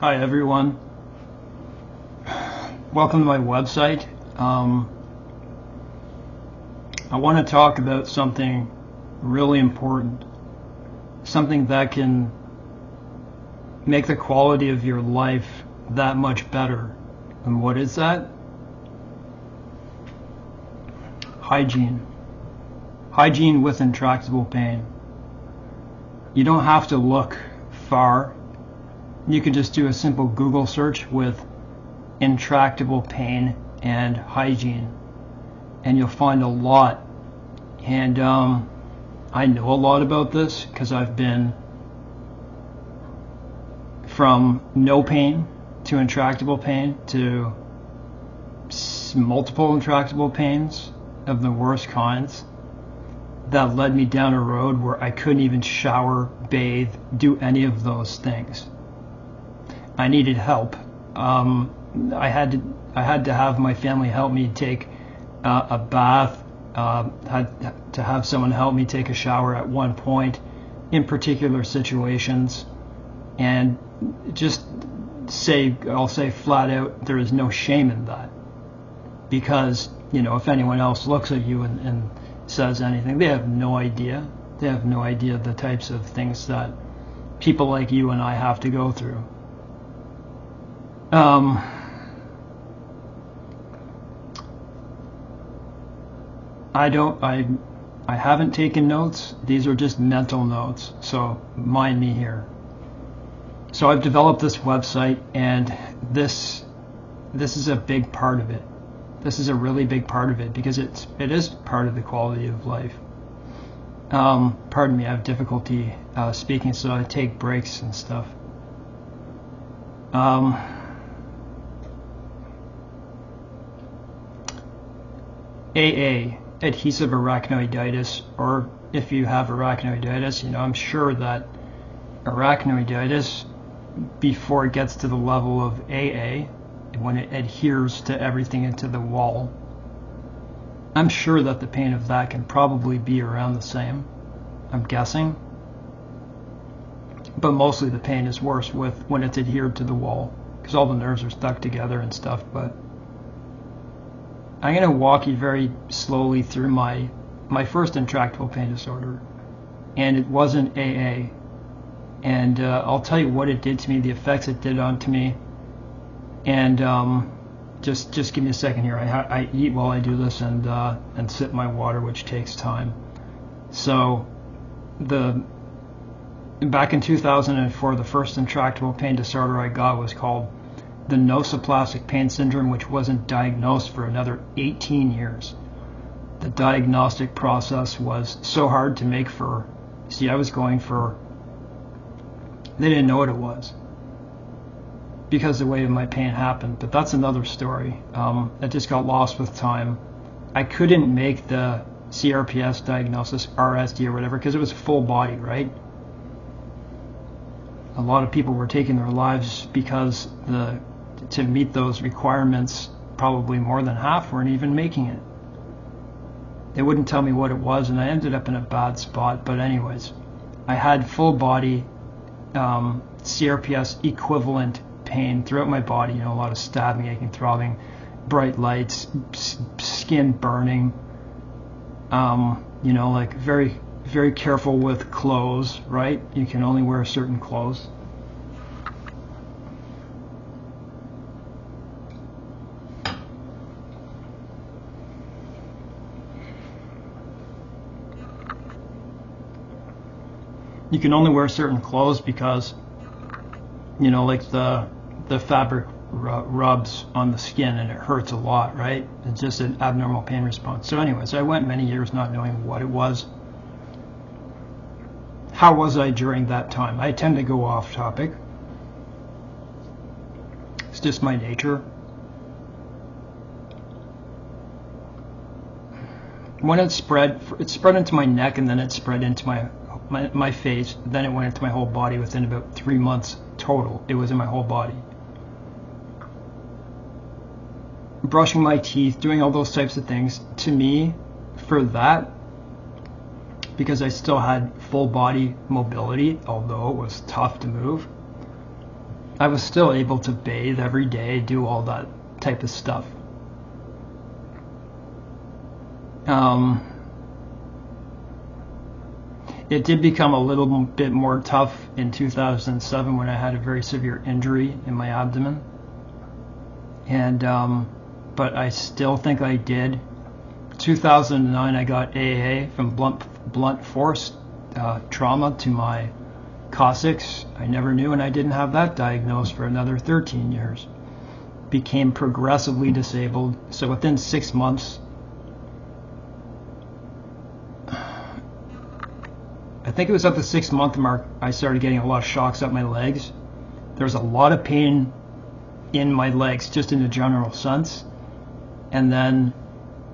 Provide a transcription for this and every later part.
Hi everyone, welcome to my website. I want to talk about something really important, something that can make the quality of your life that much better. And what is that? Hygiene. Hygiene with intractable pain. You don't have to look far. You can just do a simple Google search with intractable pain and hygiene, and you'll find a lot. And I know a lot about this because I've been from no pain to intractable pain to multiple intractable pains of the worst kinds that led me down a road where I couldn't even shower, bathe, do any of those things. I needed help. I had to have my family help me take a bath. Had to have someone help me take a shower at one point in particular situations, and I'll say flat out, there is no shame in that, because if anyone else looks at you and says anything, they have no idea. They have no idea the types of things that people like you and I have to go through. I haven't taken notes. These are just mental notes, so mind me here. So I've developed this website, and this is a big part of it. This is a really big part of it because it is part of the quality of life. Pardon me, I have difficulty speaking, so I take breaks and stuff. AA, Adhesive Arachnoiditis, or if you have arachnoiditis, I'm sure that arachnoiditis, before it gets to the level of AA, when it adheres to everything into the wall, I'm sure that the pain of that can probably be around the same, I'm guessing. But mostly the pain is worse when it's adhered to the wall, because all the nerves are stuck together and stuff. But I'm going to walk you very slowly through my first intractable pain disorder, and it wasn't AA. And I'll tell you what it did to me, the effects it did onto me. And just give me a second here. I eat while I do this and sip my water, which takes time. So back in 2004, the first intractable pain disorder I got was called the nociplastic pain syndrome, which wasn't diagnosed for another 18 years. The diagnostic process was so hard to make they didn't know what it was because the way my pain happened, but that's another story. It just got lost with time. I couldn't make the CRPS diagnosis, RSD or whatever, because it was full body, right? A lot of people were taking their lives because to meet those requirements, probably more than half weren't even making it. They wouldn't tell me what it was, and I ended up in a bad spot. But anyways, I had full body CRPS equivalent pain throughout my body, a lot of stabbing, aching, throbbing, bright lights, skin burning, like very, very careful with clothes, right? You can only wear certain clothes. You can only wear certain clothes because, like the fabric rubs on the skin and it hurts a lot, right? It's just an abnormal pain response. So anyways, I went many years not knowing what it was. How was I during that time? I tend to go off topic. It's just my nature. When it spread into my neck, and then it spread into my face, then it went into my whole body within about 3 months total. It was in my whole body. Brushing my teeth, doing all those types of things, to me, for that, because I still had full body mobility, although it was tough to move, I was still able to bathe every day, do all that type of stuff. It did become a little bit more tough in 2007 when I had a very severe injury in my abdomen. And but I still think I did. 2009 I got AA from blunt force trauma to my coccyx. I never knew, and I didn't have that diagnosed for another 13 years. Became progressively disabled. So within 6 months, I think it was at the 6-month mark, I started getting a lot of shocks up my legs. There was a lot of pain in my legs, just in a general sense. And then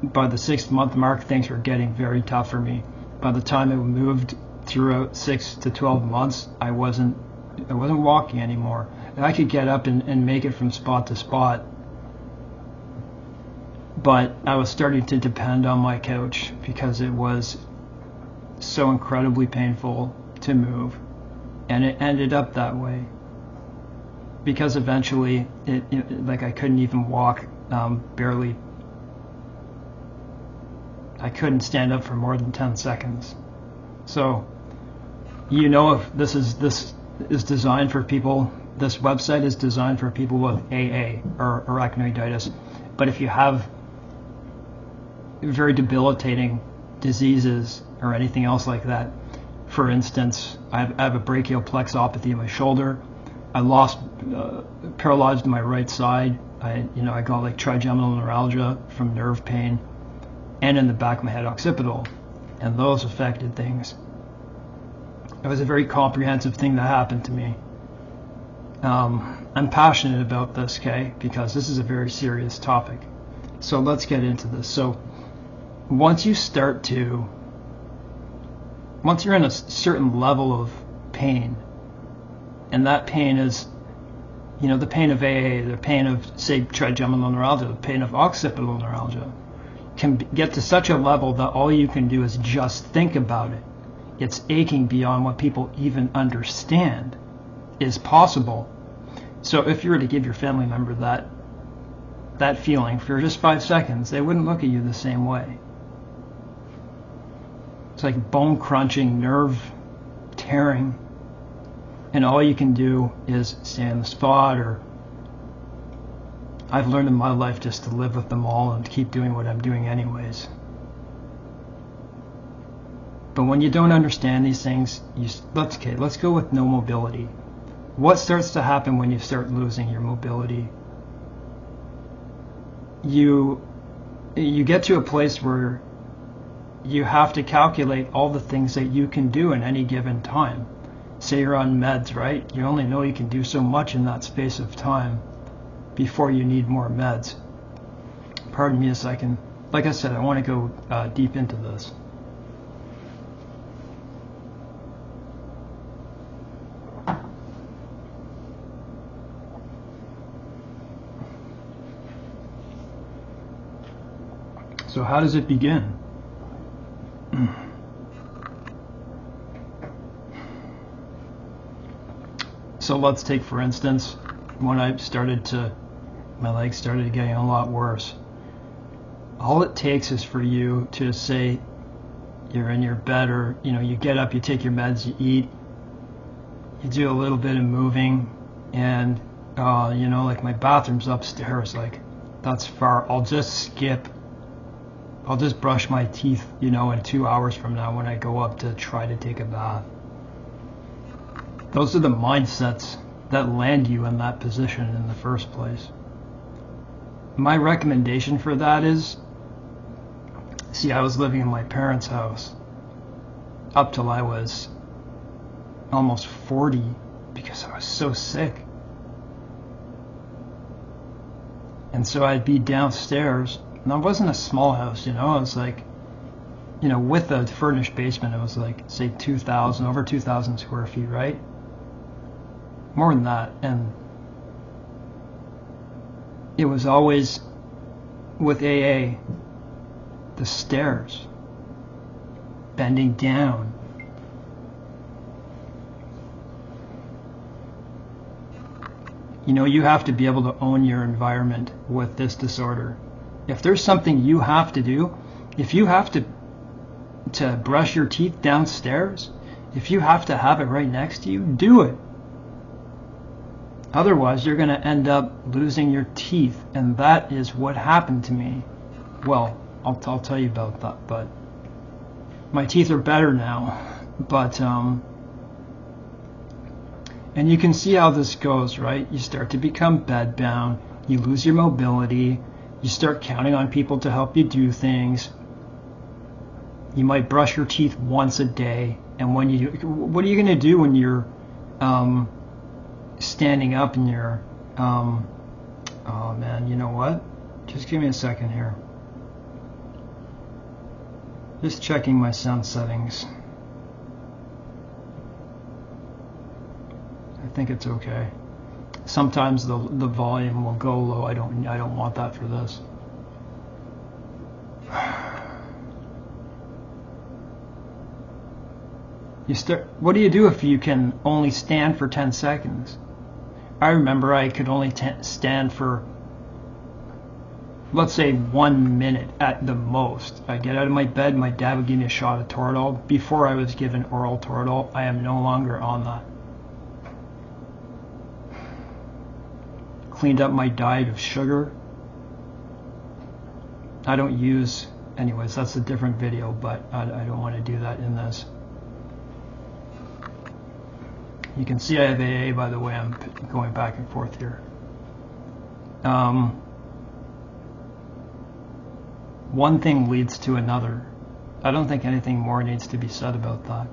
by the 6th-month mark, things were getting very tough for me. By the time it moved throughout 6 to 12 months, I wasn't walking anymore. And I could get up and make it from spot to spot, but I was starting to depend on my couch because it was so incredibly painful to move, and it ended up that way because eventually like I couldn't even walk, barely. I couldn't stand up for more than 10 seconds. So if this is designed for people, this website is designed for people with AA or arachnoiditis, but if you have very debilitating diseases or anything else like that, for instance, I have a brachial plexopathy in my shoulder. I paralyzed my right side. I got like trigeminal neuralgia from nerve pain, and in the back of my head occipital, and those affected things. It was a very comprehensive thing that happened to me. I'm passionate about this, okay, because this is a very serious topic. So let's get into this. So once you're in a certain level of pain, and that pain is, the pain of AA, the pain of, say, trigeminal neuralgia, the pain of occipital neuralgia, can get to such a level that all you can do is just think about it. It's aching beyond what people even understand is possible. So if you were to give your family member that feeling for just 5 seconds, they wouldn't look at you the same way. It's like bone crunching, nerve tearing, and all you can do is stay on the spot, or I've learned in my life just to live with them all and keep doing what I'm doing anyways. But when you don't understand these things, let's go with no mobility. What starts to happen when you start losing your mobility? You get to a place where you have to calculate all the things that you can do in any given time. Say you're on meds, right? You only know you can do so much in that space of time before you need more meds. Pardon me a second. Like I said, I want to go deep into this. So how does it begin? So let's take, for instance, when my legs started getting a lot worse. All it takes is for you to say you're in your bed, or you get up, you take your meds, you eat, you do a little bit of moving, and like my bathroom's upstairs, like that's far. I'll just brush my teeth, in 2 hours from now when I go up to try to take a bath. Those are the mindsets that land you in that position in the first place. My recommendation for that is, I was living in my parents' house up till I was almost 40 because I was so sick. And so I'd be downstairs. And it wasn't a small house, it was like, with a furnished basement, it was like, say, over 2,000 square feet, right? More than that. And it was always, with AA, the stairs, bending down. You know, you have to be able to own your environment with this disorder. If there's something you have to do, if you have to brush your teeth downstairs, if you have to have it right next to you, do it. Otherwise, you're going to end up losing your teeth, and that is what happened to me. Well, I'll tell you about that, but my teeth are better now. But and you can see how this goes, right? You start to become bedbound, you lose your mobility, you start counting on people to help you do things. You might brush your teeth once a day, and what are you going to do when you're standing up and you're oh man, you know what? Just give me a second here. Just checking my sound settings. I think it's okay. Sometimes the volume will go low. I don't want that for this. What do you do if you can only stand for 10 seconds? I remember I could only stand for, let's say, 1 minute at the most. I'd get out of my bed, my dad would give me a shot of Toradol. Before I was given oral Toradol, I am no longer on that. Cleaned up my diet of sugar. I don't use, anyways, that's a different video, but I don't want to do that in this. You can see I have AA, by the way. I'm going back and forth here. One thing leads to another. I don't think anything more needs to be said about that.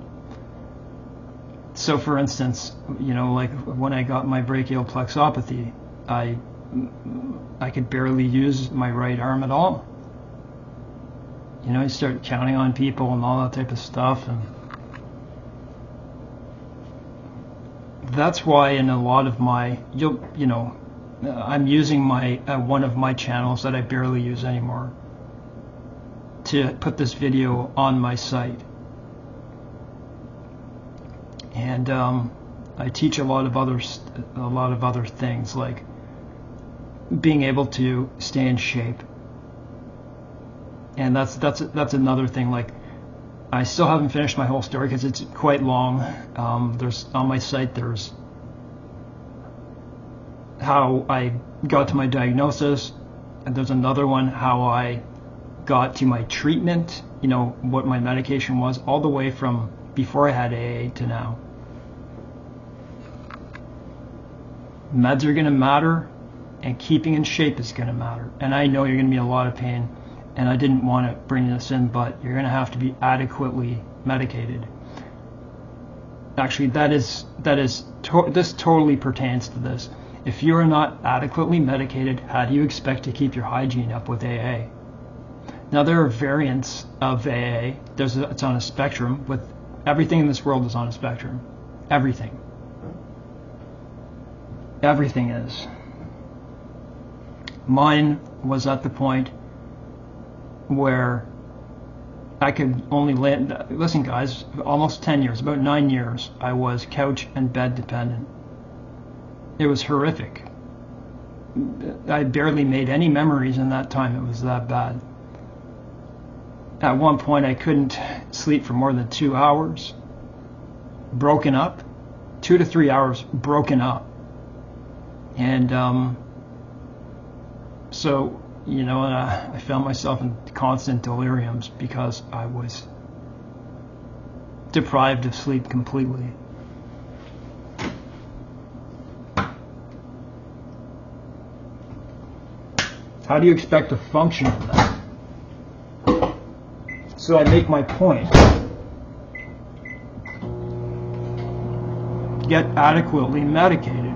So for instance, you know, like when I got my brachial plexopathy, I could barely use my right arm at all. You know, you start counting on people and all that type of stuff, and that's why in a lot of my, you know, I'm using my one of my channels that I barely use anymore to put this video on my site, and I teach a lot of other things, like being able to stay in shape, and that's another thing. Like, I still haven't finished my whole story because it's quite long. There's on my site, there's how I got to my diagnosis, and there's another one how I got to my treatment, you know, what my medication was, all the way from before I had AA to now. Meds are going to matter, and keeping in shape is going to matter. And I know you're going to be in a lot of pain, and I didn't want to bring this in, but you're going to have to be adequately medicated. Actually, this totally pertains to this. If you are not adequately medicated, how do you expect to keep your hygiene up with AA? Now, there are variants of AA. It's on a spectrum. With everything in this world is on a spectrum. Everything. Everything is. Mine was at the point where I could only listen, guys, almost 10 years, about 9 years, I was couch and bed dependent. It was horrific. I barely made any memories in that time. It was that bad. At one point, I couldn't sleep for more than 2 hours. Broken up. 2 to 3 hours broken up. And so, you know, I found myself in constant deliriums because I was deprived of sleep completely. How do you expect to function in that? So I make my point. Get adequately medicated.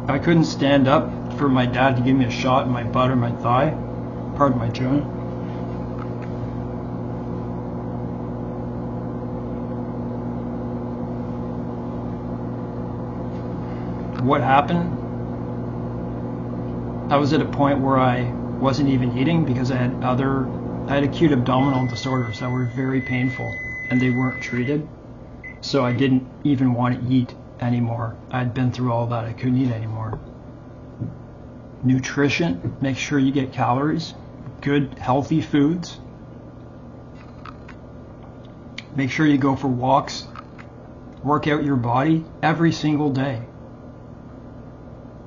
I couldn't stand up for my dad to give me a shot in my butt or my thigh. Pardon my tune. What happened? I was at a point where I wasn't even eating because I had acute abdominal disorders that were very painful and they weren't treated. So I didn't even want to eat anymore. I'd been through all that. I couldn't eat anymore. Nutrition, make sure you get calories, good healthy foods. Make sure you go for walks, work out your body every single day.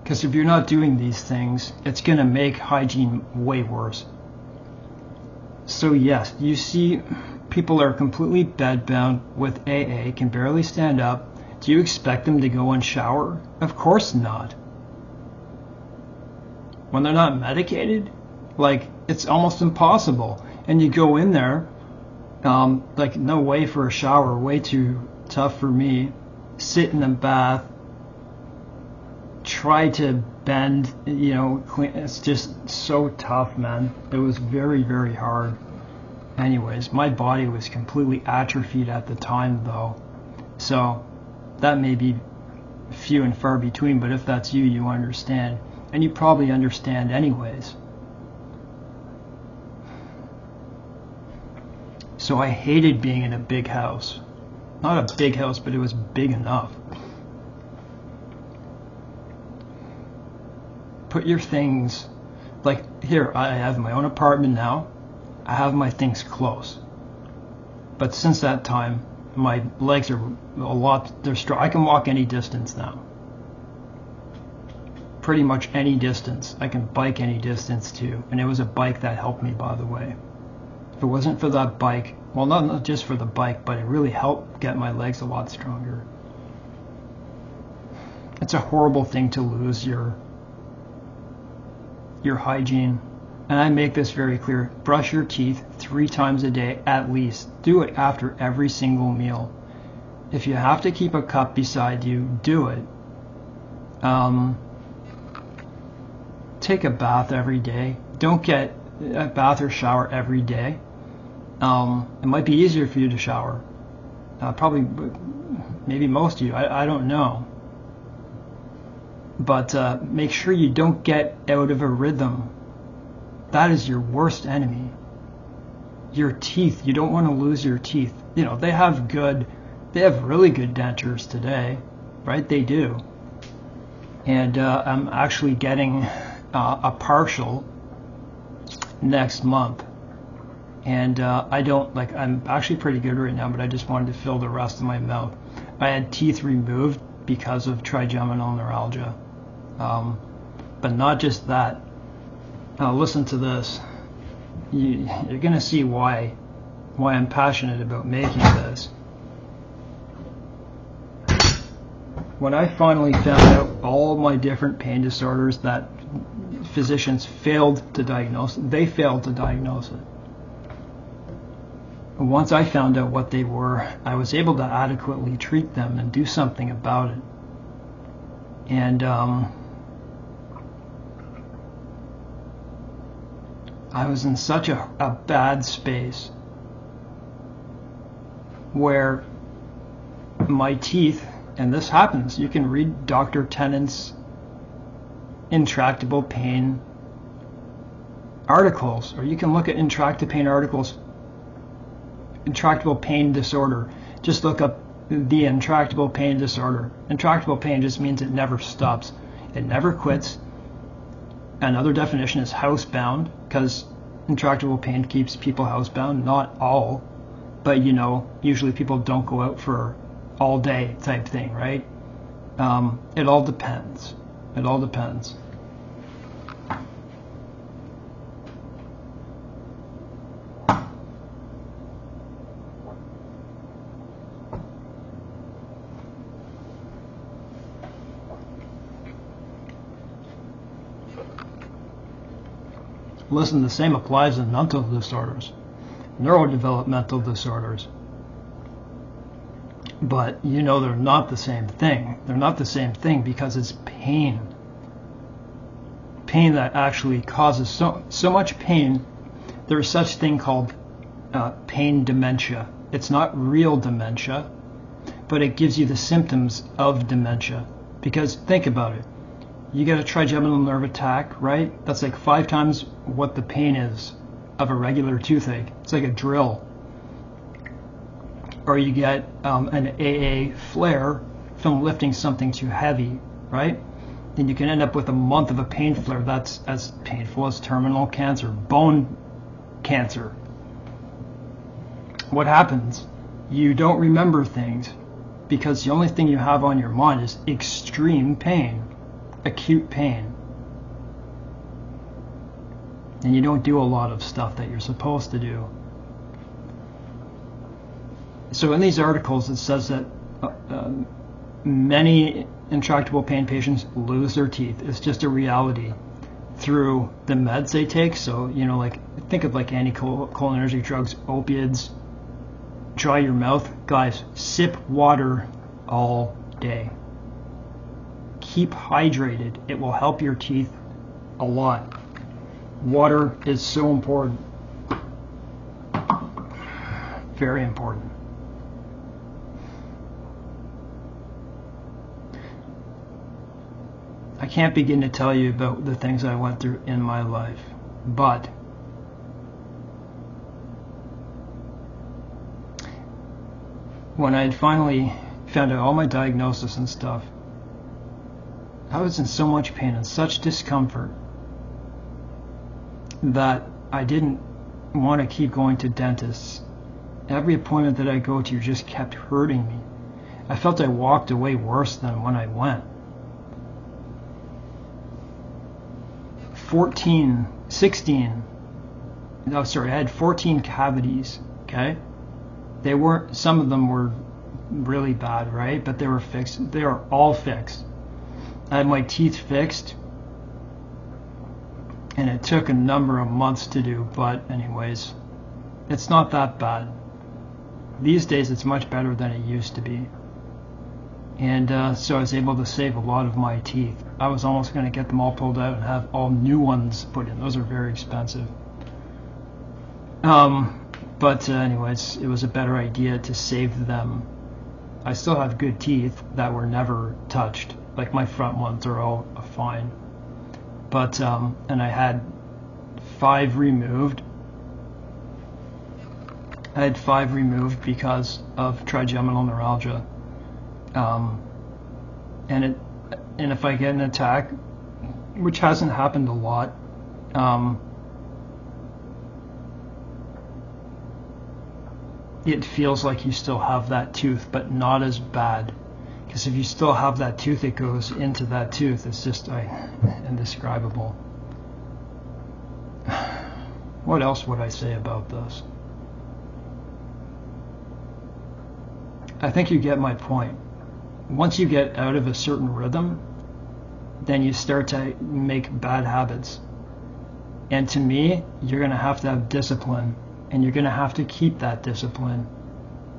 Because if you're not doing these things, it's going to make hygiene way worse. So yes, you see people are completely bedbound with AA, can barely stand up. Do you expect them to go and shower? Of course not. When they're not medicated, like, it's almost impossible. And you go in there, like, no way for a shower, way too tough for me. Sit in the bath, try to bend, you know, clean. It's just so tough, man. It was very, very hard. Anyways, my body was completely atrophied at the time, though. So that may be few and far between, but if that's you, you understand. And you probably understand anyways. So I hated being in a big house. Not a big house, but it was big enough. Put your things, like here, I have my own apartment now. I have my things close. But since that time, my legs are a lot, they're strong. I can walk any distance now. Pretty much any distance. I can bike any distance too. And it was a bike that helped me, by the way. If it wasn't for that bike, well, not just for the bike, but it really helped get my legs a lot stronger. It's a horrible thing to lose your hygiene. And I make this very clear. Brush your teeth 3 times a day at least. Do it after every single meal. If you have to keep a cup beside you, do it. Take a bath every day. Don't get a bath or shower every day. It might be easier for you to shower. Probably, maybe most of you. I don't know. But make sure you don't get out of a rhythm. That is your worst enemy. Your teeth. You don't want to lose your teeth. You know, they have really good dentures today, right? They do. And I'm actually getting a partial next month. And I'm actually pretty good right now, but I just wanted to fill the rest of my mouth. I had teeth removed because of trigeminal neuralgia. But not just that. Listen to this. You're going to see why I'm passionate about making this. When I finally found out all my different pain disorders that physicians failed to diagnose, they failed to diagnose it. Once I found out what they were, I was able to adequately treat them and do something about it. And I was in such a bad space where my teeth, and this happens, you can read Dr. Tennant's intractable pain articles, or you can look at intractable pain disorder. Just look up the intractable pain disorder. Intractable pain just means it never stops. It never quits. Another definition is housebound, because intractable pain keeps people housebound. Not all, but you know, usually people don't go out for all day type thing, right? It all depends. It all depends. Listen, the same applies in mental disorders, neurodevelopmental disorders. But you know they're not the same thing. They're not the same thing because it's pain. Pain that actually causes so much pain. There's such thing called pain dementia. It's not real dementia, but it gives you the symptoms of dementia. Because think about it. You get a trigeminal nerve attack, right? That's like 5 times what the pain is of a regular toothache. It's like a drill. or you get an AA flare from lifting something too heavy, right? Then you can end up with a month of a pain flare that's as painful as terminal cancer, bone cancer. What happens? You don't remember things because the only thing you have on your mind is extreme pain, acute pain. And you don't do a lot of stuff that you're supposed to do. So in these articles it says that many intractable pain patients lose their teeth. It's just a reality through the meds they take. So, like, think of like anticholinergic drugs, opiates, dry your mouth. Guys, sip water all day. Keep hydrated. It will help your teeth a lot. Water is so important. Very important. I can't begin to tell you about the things I went through in my life, but when I had finally found out all my diagnosis and stuff, I was in so much pain and such discomfort that I didn't want to keep going to dentists. Every appointment that I go to just kept hurting me. I felt I walked away worse than when I went. I had 14 cavities, okay? Some of them were really bad, right? But they were fixed. They are all fixed. I had my teeth fixed, and it took a number of months to do, but anyways, it's not that bad. These days it's much better than it used to be. And so I was able to save a lot of my teeth. I was almost going to get them all pulled out and have all new ones put in. Those are very expensive. But anyways, it was a better idea to save them. I still have good teeth that were never touched. Like my front ones are all fine. But, and I had 5 removed. I had 5 removed because of trigeminal neuralgia. And if I get an attack, which hasn't happened a lot, it feels like you still have that tooth, but not as bad. Because if you still have that tooth, it goes into that tooth. It's just indescribable. What else would I say about this? I think you get my point. Once you get out of a certain rhythm, then you start to make bad habits. And to me, you're going to have discipline, and you're going to have to keep that discipline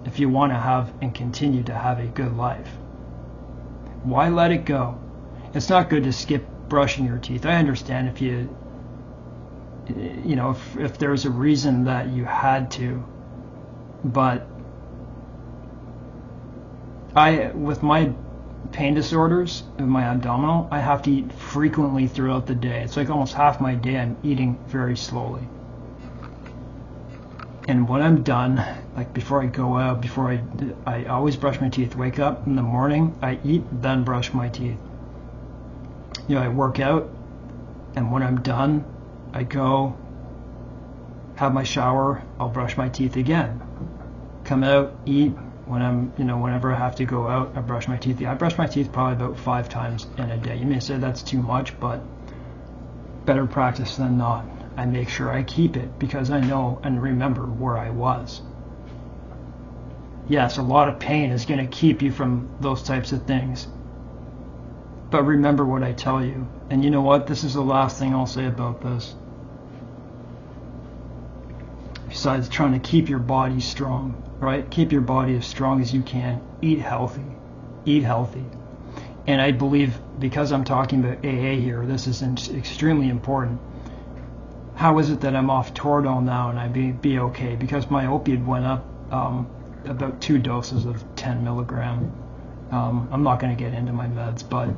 if you want to have and continue to have a good life. Why let it go? It's not good to skip brushing your teeth. I understand if there's a reason that you had to, but with my pain disorders of my abdominal, I have to eat frequently throughout the day. It's like almost half my day I'm eating very slowly. And when I'm done, like before I go out, I always brush my teeth. Wake up in the morning, I eat, then brush my teeth. I work out, and when I'm done, I go have my shower, I'll brush my teeth again. Come out, eat. Whenever I have to go out, I brush my teeth. I brush my teeth probably about 5 times in a day. You may say that's too much, but better practice than not. I make sure I keep it because I know and remember where I was. Yes, a lot of pain is going to keep you from those types of things. But remember what I tell you. And you know what? This is the last thing I'll say about this. Besides trying to keep your body strong, right? Keep your body as strong as you can. Eat healthy. Eat healthy. And I believe, because I'm talking about AA here, this is extremely important. How is it that I'm off Toradol now and I be okay? Because my opiate went up about 2 doses of 10 milligram. I'm not going to get into my meds, but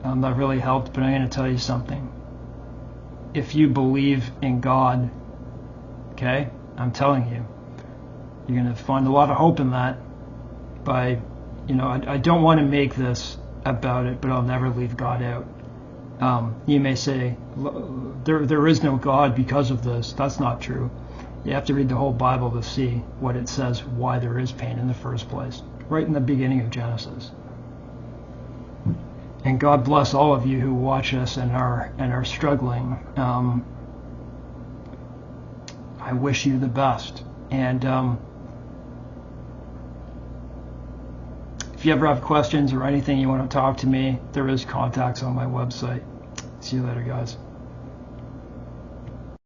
that really helped. But I'm going to tell you something. If you believe in God, okay, I'm telling you, You're going to find a lot of hope in that. By, I don't want to make this about it, but I'll never leave God out. You may say, there is no God because of this. That's not true. You have to read the whole Bible to see what it says, why there is pain in the first place, right in the beginning of Genesis. And God bless all of you who watch us and are struggling. I wish you the best. And if you ever have questions or anything you want to talk to me, there is contacts on my website. See you later, guys.